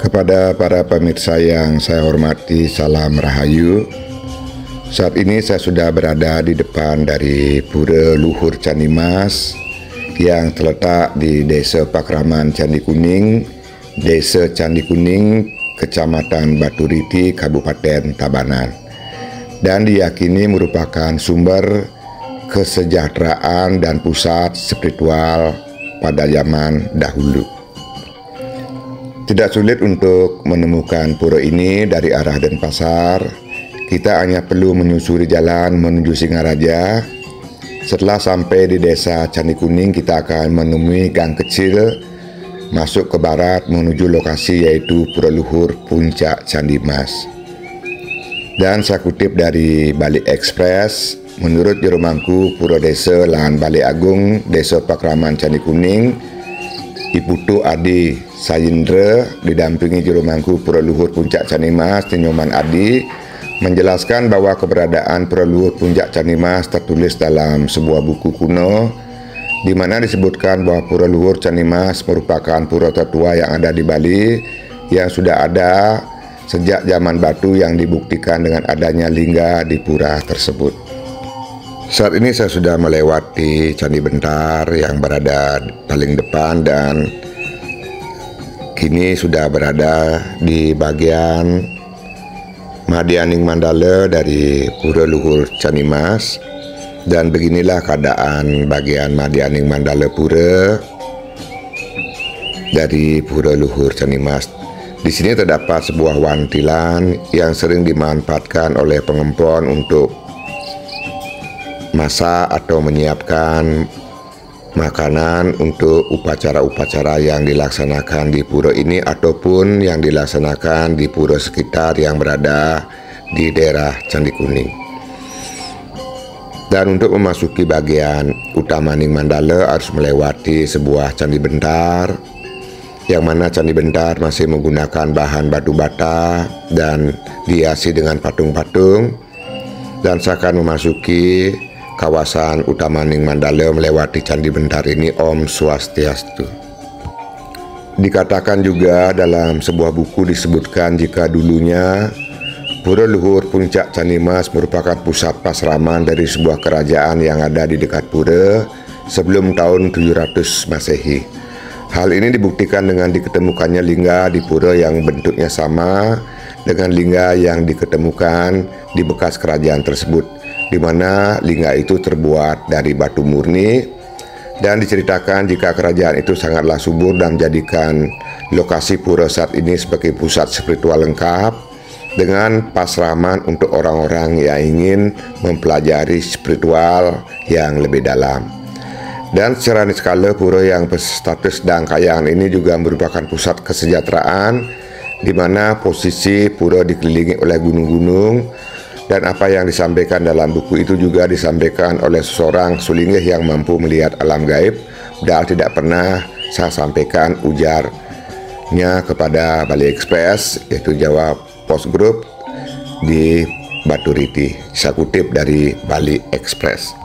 Kepada para pemirsa yang saya hormati, salam rahayu. Saat ini saya sudah berada di depan dari Pura Luhur Candi Mas yang terletak di Desa Pakraman Candi Kuning, Desa Candi Kuning, Kecamatan Batu Riti, Kabupaten Tabanan, dan diyakini merupakan sumber kesejahteraan dan pusat spiritual pada zaman dahulu. Tidak sulit untuk menemukan pura ini dari arah Denpasar. Kita hanya perlu menyusuri jalan menuju Singaraja. Setelah sampai di Desa Candi Kuning, kita akan menemui gang kecil masuk ke barat menuju lokasi, yaitu Pura Luhur Puncak Candi Mas. Dan saya kutip dari Bali Express, menurut Juru Mangku Pura Desa Lahan Bali Agung Desa Pakraman Candi Kuning, Iputu Adi Sayindra didampingi Juru Mangku Pura Luhur Puncak Candi Mas Tinyoman Adi menjelaskan bahwa keberadaan Pura Luhur Puncak Candi Mas tertulis dalam sebuah buku kuno, di mana disebutkan bahwa Pura Luhur Candi Mas merupakan pura tertua yang ada di Bali, yang sudah ada sejak zaman batu, yang dibuktikan dengan adanya lingga di pura tersebut. Saat ini saya sudah melewati Candi Bentar yang berada paling depan, dan kini sudah berada di bagian Madianing Mandala dari Pura Luhur Candi Mas. Dan beginilah keadaan bagian Madianing Mandala Pura dari Pura Luhur Candi Mas. Di sini terdapat sebuah wantilan yang sering dimanfaatkan oleh pengempon untuk masak atau menyiapkan makanan untuk upacara-upacara yang dilaksanakan di pura ini ataupun yang dilaksanakan di pura sekitar yang berada di daerah Candi Kuning. Dan untuk memasuki bagian Utamaning Mandala harus melewati sebuah candi bentar, yang mana candi bentar masih menggunakan bahan batu bata dan dihiasi dengan patung-patung. Dan saya akan memasuki kawasan Utamaning Mandala melewati Candi Bentar ini. Om Swastiastu. Dikatakan juga dalam sebuah buku disebutkan jika dulunya Pura Luhur Puncak Candi Mas merupakan pusat pasraman dari sebuah kerajaan yang ada di dekat pura sebelum tahun 700 Masehi. Hal ini dibuktikan dengan diketemukannya lingga di pura yang bentuknya sama dengan lingga yang diketemukan di bekas kerajaan tersebut, di mana lingga itu terbuat dari batu murni, dan diceritakan jika kerajaan itu sangatlah subur dan menjadikan lokasi pura saat ini sebagai pusat spiritual lengkap dengan pasraman untuk orang-orang yang ingin mempelajari spiritual yang lebih dalam. Dan secara niskala pura yang berstatus Dangkayangan ini juga merupakan pusat kesejahteraan, di mana posisi pura dikelilingi oleh gunung-gunung. Dan apa yang disampaikan dalam buku itu juga disampaikan oleh seorang sulinggih yang mampu melihat alam gaib. Dan tidak pernah saya sampaikan ujarnya kepada Bali Express, yaitu Jawa Post Group di Batu Riti. Saya kutip dari Bali Express.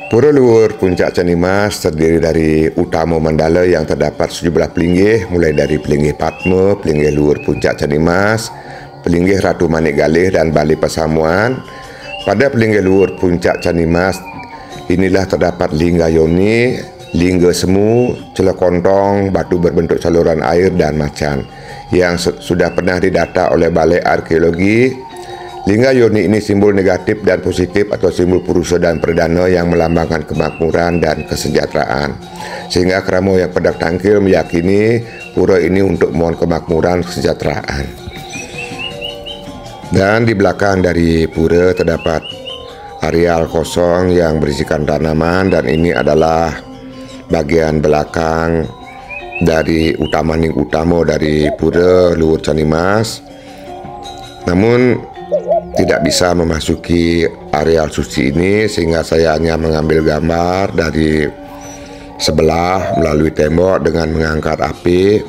Pura Luhur Puncak Candi Mas terdiri dari utama mandala yang terdapat sejumlah pelinggih, mulai dari pelinggih Padma, pelinggih Luhur Puncak Candi Mas, pelinggih Ratu Manik Galih, dan Bali Pasamuan. Pada pelinggih Luhur Puncak Candi Mas inilah terdapat lingga yoni, lingga semu, celekontong, batu berbentuk saluran air, dan macan yang sudah pernah didata oleh Balai Arkeologi. Lingga yoni ini simbol negatif dan positif atau simbol purusa dan perdana yang melambangkan kemakmuran dan kesejahteraan. Sehingga keramo yang pedak tangkil meyakini pura ini untuk mohon kemakmuran kesejahteraan. Dan di belakang dari pura terdapat areal kosong yang berisikan tanaman, dan ini adalah bagian belakang dari Utamaning utama dari Pura Luhur Candi Mas. Namun tidak bisa memasuki areal suci ini, sehingga saya hanya mengambil gambar dari sebelah melalui tembok dengan mengangkat api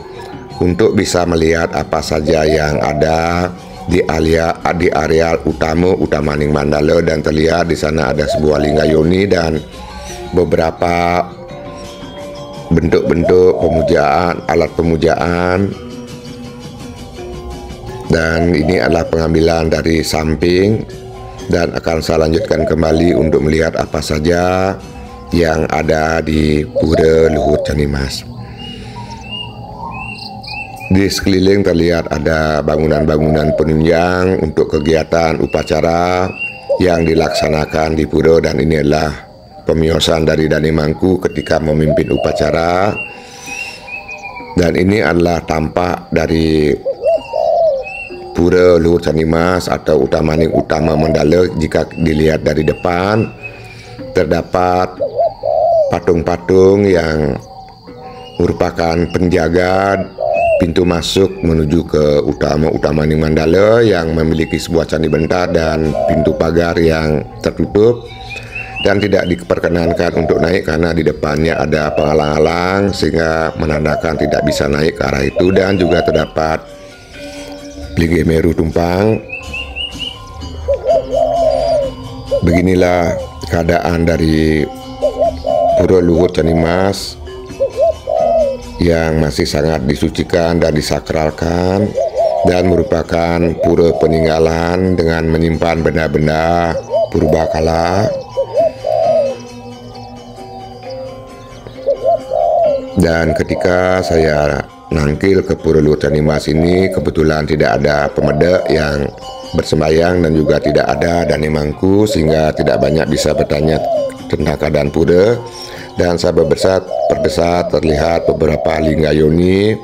untuk bisa melihat apa saja yang ada di areal utama Utamaning Mandala. Dan terlihat di sana ada sebuah lingga yoni dan beberapa bentuk-bentuk pemujaan, alat pemujaan Dan ini adalah pengambilan dari samping, dan akan saya lanjutkan kembali untuk melihat apa saja yang ada di Pura Luhur Canimas. Di sekeliling terlihat ada bangunan-bangunan penunjang untuk kegiatan upacara yang dilaksanakan di pura, dan ini adalah pemiosan dari Dani Mangku ketika memimpin upacara. Dan ini adalah tampak dari Pura Luhur Canimas atau Utamaning Utama Mandala. Jika dilihat dari depan, terdapat patung-patung yang merupakan penjaga pintu masuk menuju ke Utamaning Mandala yang memiliki sebuah candi bentar dan pintu pagar yang tertutup dan tidak diperkenankan untuk naik karena di depannya ada penghalang-halang sehingga menandakan tidak bisa naik ke arah itu. Dan juga terdapat Plinggih Meru tumpang. Beginilah keadaan dari Pura Luhur Canimas yang masih sangat disucikan dan disakralkan, dan merupakan pura peninggalan dengan menyimpan benda-benda purbakala. Dan ketika saya nangkil ke Pura Luhur Canimas ini, kebetulan tidak ada pemeda yang bersembayang dan juga tidak ada Dani Mangku, sehingga tidak banyak bisa bertanya tentang keadaan pura. Dan saya berdesat terlihat beberapa lingga yoni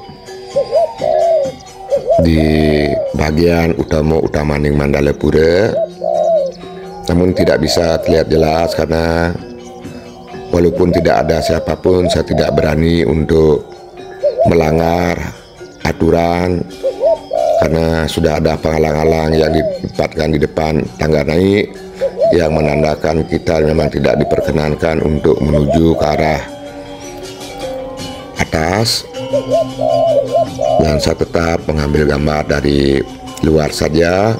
di bagian Utamaning Mandala Pura, namun tidak bisa terlihat jelas karena walaupun tidak ada siapapun, saya tidak berani untuk melanggar aturan karena sudah ada penghalang-halang yang ditempatkan di depan tangga naik yang menandakan kita memang tidak diperkenankan untuk menuju ke arah atas. Dan saya tetap mengambil gambar dari luar saja.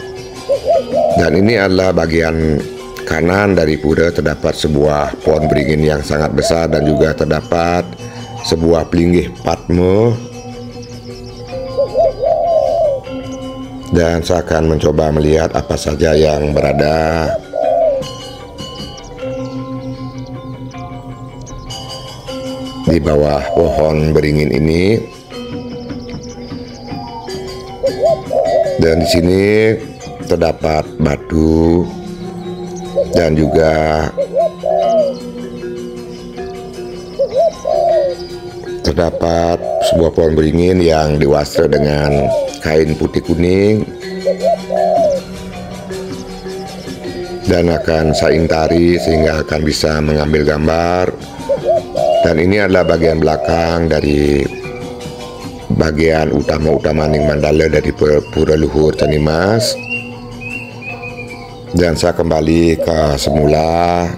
Dan ini adalah bagian kanan dari pura, terdapat sebuah pohon beringin yang sangat besar dan juga terdapat sebuah Plinggih Padma. Dan saya akan mencoba melihat apa saja yang berada di bawah pohon beringin ini. Dan di sini terdapat batu dan juga terdapat sebuah pohon beringin yang diwastra dengan kain putih kuning. Dan akan saya intari sehingga akan bisa mengambil gambar. Dan ini adalah bagian belakang dari bagian Utamaning Mandala dari Pura Luhur Canimas. Dan saya kembali ke semula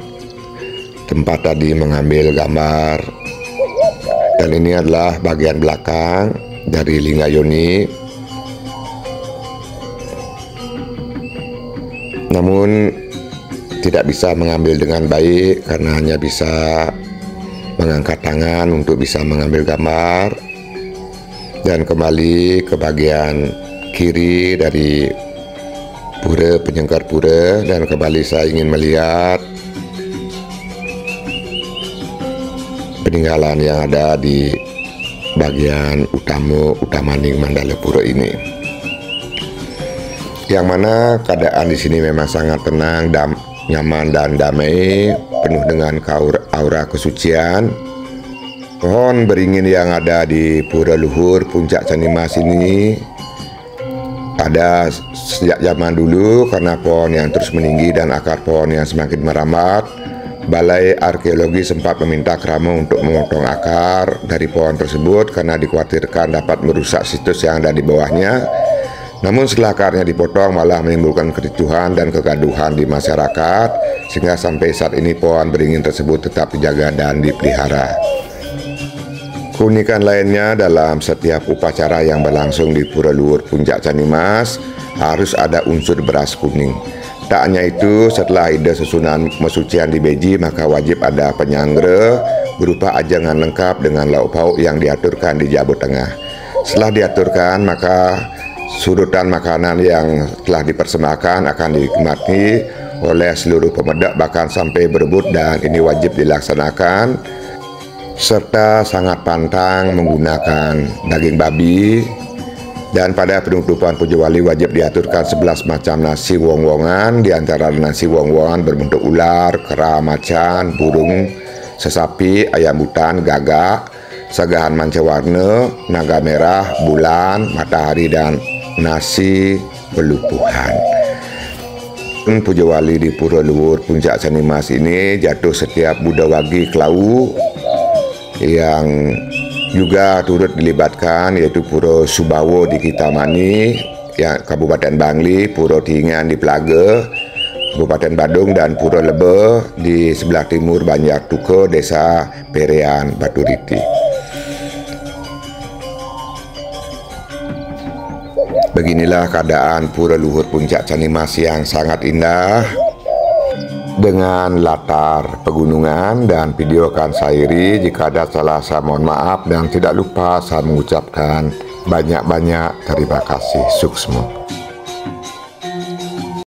tempat tadi mengambil gambar. Dan ini adalah bagian belakang dari lingga yoni. Namun tidak bisa mengambil dengan baik karena hanya bisa mengangkat tangan untuk bisa mengambil gambar. Dan kembali ke bagian kiri dari pura, penyengkar pura, dan kembali saya ingin melihat peninggalan yang ada di bagian Utamaning Mandala Pura ini, yang mana keadaan di sini memang sangat tenang, nyaman dan damai, penuh dengan aura kesucian. Pohon beringin yang ada di Pura Luhur Puncak Canimas ini ada sejak zaman dulu karena pohon yang terus meninggi dan akar pohon yang semakin merambat. Balai Arkeologi sempat meminta Krama untuk memotong akar dari pohon tersebut karena dikhawatirkan dapat merusak situs yang ada di bawahnya. Namun setelah akarnya dipotong malah menimbulkan kericuhan dan kegaduhan di masyarakat, sehingga sampai saat ini pohon beringin tersebut tetap dijaga dan dipelihara. Keunikan lainnya dalam setiap upacara yang berlangsung di Pura Luhur Puncak Canimas harus ada unsur beras kuning. Tak hanya itu, setelah ide susunan mesucian di Beji, maka wajib ada penyanggre berupa ajangan lengkap dengan lauk pauk yang diaturkan di Jawa Tengah. Setelah diaturkan, maka Sudutan makanan yang telah dipersembahkan akan dinikmati oleh seluruh pemedak, bahkan sampai berebut, dan ini wajib dilaksanakan. Serta sangat pantang menggunakan daging babi. Dan pada penutupan puja wali wajib diaturkan 11 macam nasi wong-wongan. Di antara nasi wong-wongan berbentuk ular, kera, macan, burung, sesapi, ayam hutan, gagak, sagahan mancawarna, naga merah, bulan, matahari, dan nasi pelupuhan. Puja wali di Pura Luhur Puncak Canimas ini jatuh setiap Buddha Wagi Kelau, yang juga turut dilibatkan yaitu Pura Subawo di Kitamani, yang Kabupaten Bangli, Pura Tingan di Pelaga, Kabupaten Badung, dan Pura Lebe di sebelah timur Banjar Tuka, Desa Perean, Batu Riti. Beginilah keadaan Pura Luhur Puncak Canimas yang sangat indah dengan latar pegunungan, dan video akan saya iri. Jika ada salah, saya mohon maaf, dan tidak lupa saya mengucapkan banyak-banyak terima kasih. Suksma.